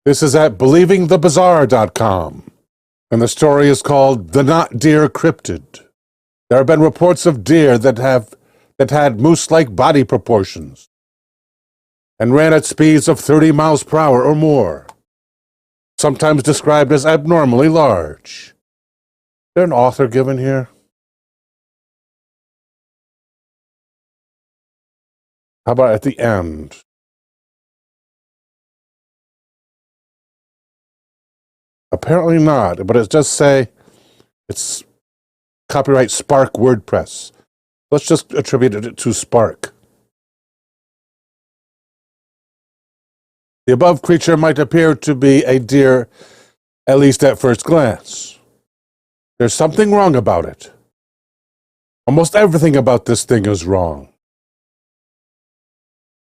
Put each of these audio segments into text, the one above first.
This is at believingthebizarre.com, and the story is called The Not Deer Cryptid. There have been reports of deer that had moose-like body proportions and ran at speeds of 30 miles per hour or more, sometimes described as abnormally large. Is there an author given here? How about at the end? Apparently not, but it does say it's copyright Spark WordPress. Let's just attribute it to Spark. The above creature might appear to be a deer, at least at first glance. There's something wrong about it. Almost everything about this thing is wrong.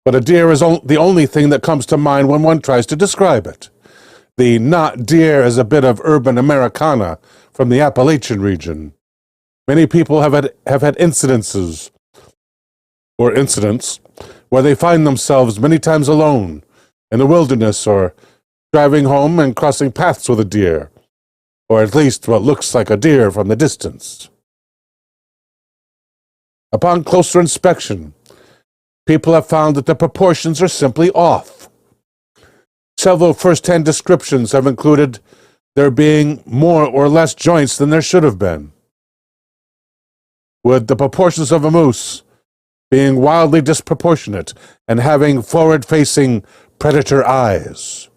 But a deer is the only thing that comes to mind when one tries to describe it. The not deer is a bit of urban Americana from the Appalachian region. Many people have had incidents where they find themselves many times alone in the wilderness or driving home and crossing paths with a deer, or at least what looks like a deer from the distance. Upon closer inspection, people have found that the proportions are simply off. Several first-hand descriptions have included there being more or less joints than there should have been, with the proportions of a moose being wildly disproportionate and having forward-facing predator eyes.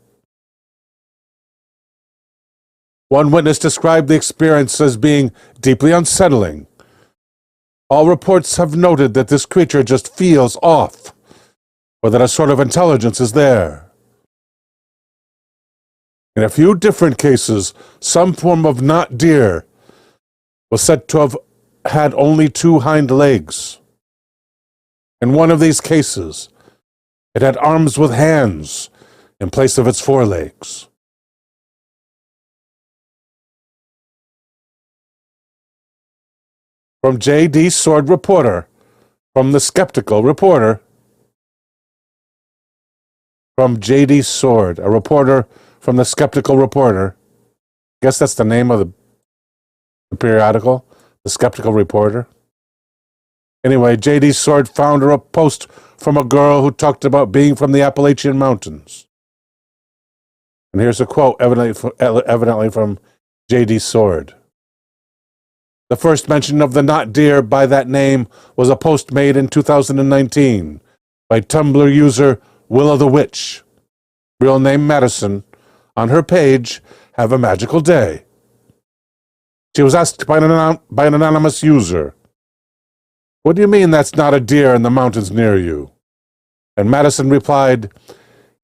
One witness described the experience as being deeply unsettling. All reports have noted that this creature just feels off, or that a sort of intelligence is there. In a few different cases, some form of not deer was said to have had only 2 hind legs. In one of these cases, it had arms with hands in place of its forelegs. From J.D. Sword Reporter, from the Skeptical Reporter, from J.D. Sword, a reporter from the Skeptical Reporter. I guess that's the name of the periodical, the Skeptical Reporter. Anyway, J.D. Sword found a post from a girl who talked about being from the Appalachian Mountains. And here's a quote, evidently from J.D. Sword. The first mention of the not deer by that name was a post made in 2019 by Tumblr user Willow the Witch, real name Madison. On her page, have a magical day. She was asked by an anonymous user, "What do you mean that's not a deer in the mountains near you?" And Madison replied,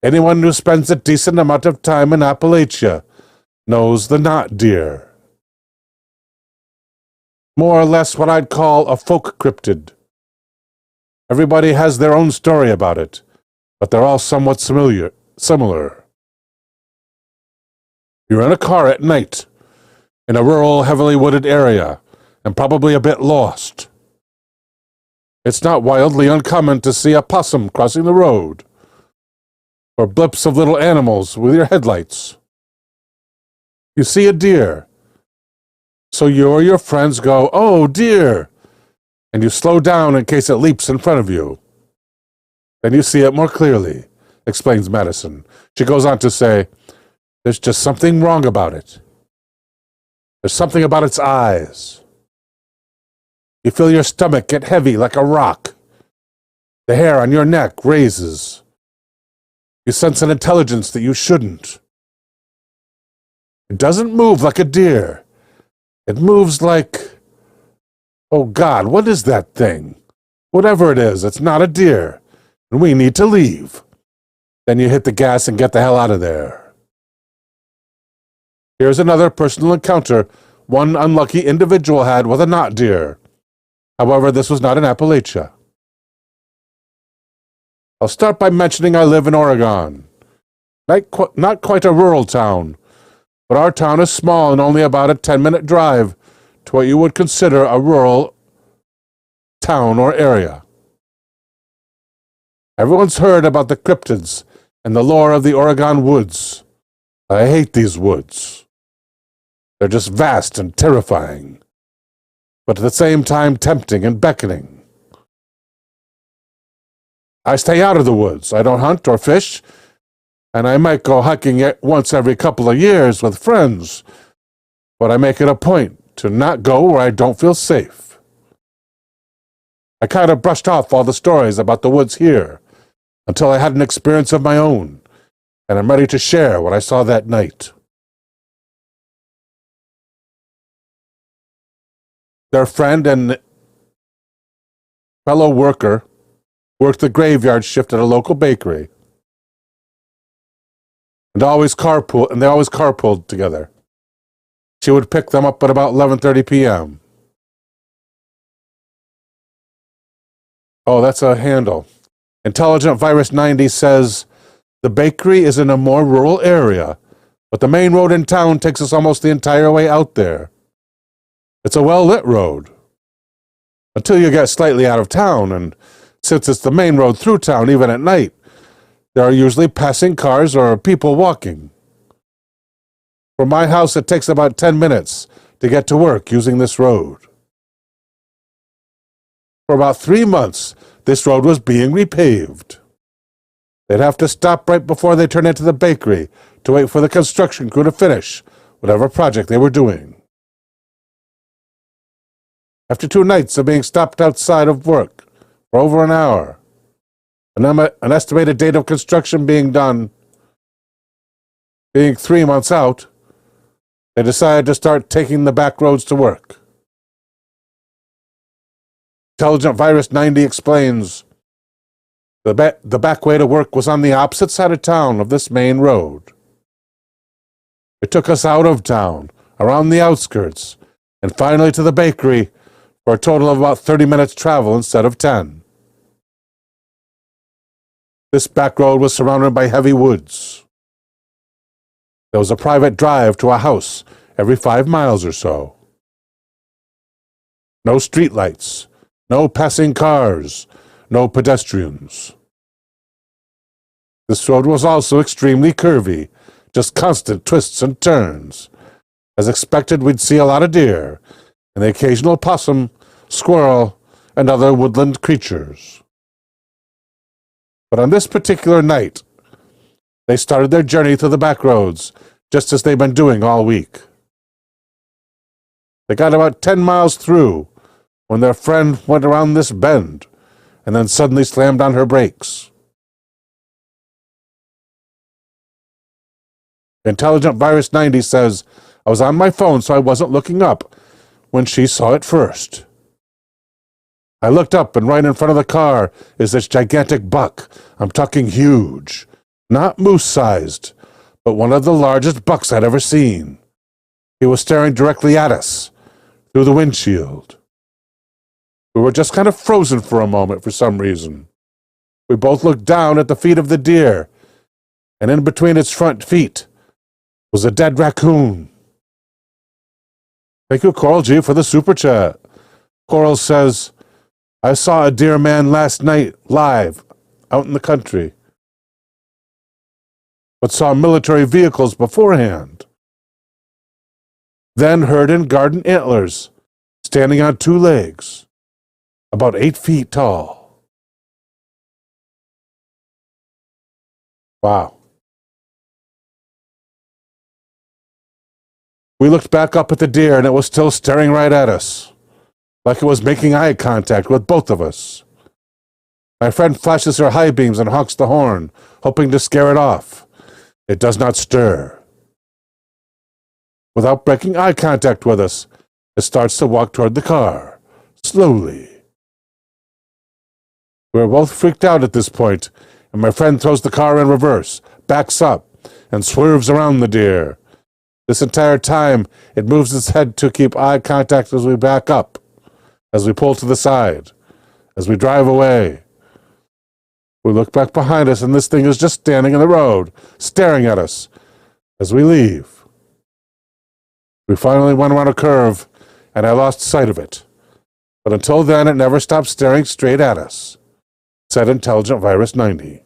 "Anyone who spends a decent amount of time in Appalachia knows the not deer. More or less what I'd call a folk cryptid. Everybody has their own story about it, but they're all somewhat similar. You're in a car at night, in a rural, heavily wooded area, and probably a bit lost. It's not wildly uncommon to see a possum crossing the road, or blips of little animals with your headlights. You see a deer, so you or your friends go, 'Oh, deer,' and you slow down in case it leaps in front of you. Then you see it more clearly," explains Madison. She goes on to say, "There's just something wrong about it. There's something about its eyes. You feel your stomach get heavy like a rock. The hair on your neck raises. You sense an intelligence that you shouldn't. It doesn't move like a deer. It moves like... Oh God, what is that thing? Whatever it is, it's not a deer, and we need to leave." Then you hit the gas and get the hell out of there. Here's another personal encounter one unlucky individual had with a not deer. However, this was not in Appalachia. I'll start by mentioning I live in Oregon. Not quite a rural town, but our town is small and only about a 10-minute drive to what you would consider a rural town or area. Everyone's heard about the cryptids and the lore of the Oregon woods. I hate these woods. They're just vast and terrifying, but at the same time tempting and beckoning. I stay out of the woods. I don't hunt or fish, and I might go hiking once every couple of years with friends, but I make it a point to not go where I don't feel safe. I kind of brushed off all the stories about the woods here until I had an experience of my own, and I'm ready to share what I saw that night. Their friend and fellow worker worked the graveyard shift at a local bakery, and they always carpooled together. She would pick them up at about 11:30 p.m. Oh, that's a handle. Intelligent Virus 90 says, the bakery is in a more rural area, but the main road in town takes us almost the entire way out there. It's a well-lit road, until you get slightly out of town, and since it's the main road through town, even at night, there are usually passing cars or people walking. From my house, it takes about 10 minutes to get to work using this road. For about 3 months, this road was being repaved. They'd have to stop right before they turned into the bakery to wait for the construction crew to finish whatever project they were doing. After 2 nights of being stopped outside of work for over an hour, an estimated date of construction being done being 3 months out, they decided to start taking the back roads to work. Intelligent Virus 90 explains, the back way to work was on the opposite side of town of this main road. It took us out of town, around the outskirts, and finally to the bakery for a total of about 30 minutes travel instead of 10. This back road was surrounded by heavy woods. There was a private drive to a house every 5 miles or so. No streetlights, no passing cars, no pedestrians. This road was also extremely curvy, just constant twists and turns. As expected, we'd see a lot of deer, and the occasional possum, squirrel, and other woodland creatures. But on this particular night, they started their journey through the back roads, just as they've been doing all week. They got about 10 miles through when their friend went around this bend and then suddenly slammed on her brakes. Intelligent Virus 90 says, I was on my phone, so I wasn't looking up when she saw it first. I looked up, and right in front of the car is this gigantic buck. I'm talking huge. Not moose-sized, but one of the largest bucks I'd ever seen. He was staring directly at us through the windshield. We were just kind of frozen for a moment for some reason. We both looked down at the feet of the deer, and in between its front feet was a dead raccoon. Thank you, Coral G, for the super chat. Coral says, I saw a deer man last night live out in the country, but saw military vehicles beforehand. Then heard in garden antlers, standing on 2 legs, about 8 feet tall. Wow. We looked back up at the deer, and it was still staring right at us, like it was making eye contact with both of us. My friend flashes her high beams and honks the horn, hoping to scare it off. It does not stir. Without breaking eye contact with us, it starts to walk toward the car, slowly. We were both freaked out at this point, and my friend throws the car in reverse, backs up, and swerves around the deer. This entire time, it moves its head to keep eye contact as we back up, as we pull to the side, as we drive away. We look back behind us, and this thing is just standing in the road, staring at us as we leave. We finally went around a curve, and I lost sight of it. But until then, it never stopped staring straight at us, said Intelligent Virus 90.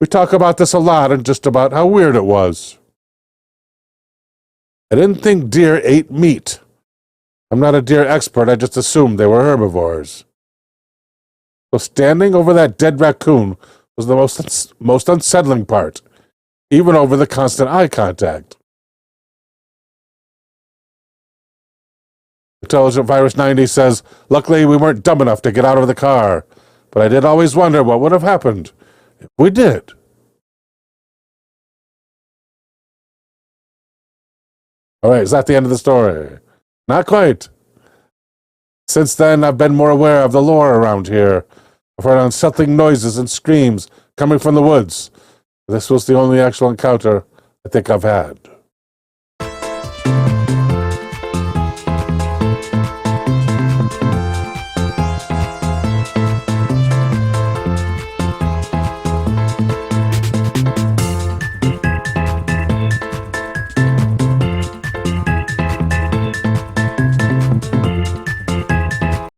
We talk about this a lot and just about how weird it was. I didn't think deer ate meat. I'm not a deer expert, I just assumed they were herbivores. So standing over that dead raccoon was the most unsettling part, even over the constant eye contact. Intelligent Virus 90 says, luckily we weren't dumb enough to get out of the car, but I did always wonder what would have happened if we did. All right, is that the end of the story? Not quite. Since then, I've been more aware of the lore around here. I've heard unsettling noises and screams coming from the woods. This was the only actual encounter I think I've had.